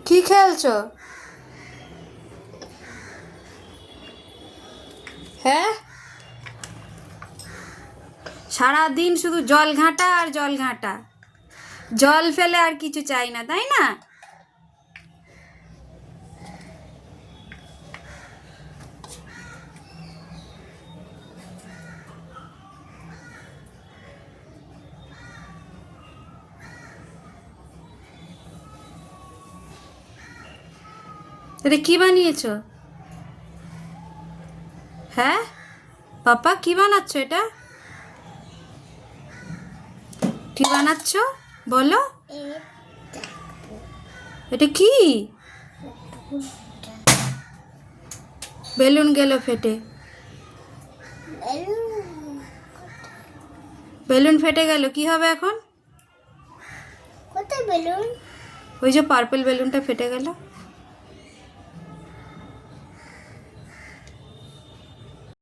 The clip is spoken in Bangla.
কি খেলছো? হ্যাঁ, সারাদিন শুধু জল ঘাঁটা আর জল ঘাঁটা, জল ফেলে আর কিছু চাই না, তাই না? এটা কি বানিয়েছো? হ্যাঁ পাপা, কি বানাচ্ছ? এটা কি বানাচ্ছ বলো? এটা কি? বেলুন গেল ফেটে, বেলুন ফেটে গেল, কি হবে এখন? কোথায় বেলুন? ওই যে পার্পল বেলুনটা ফেটে গেল।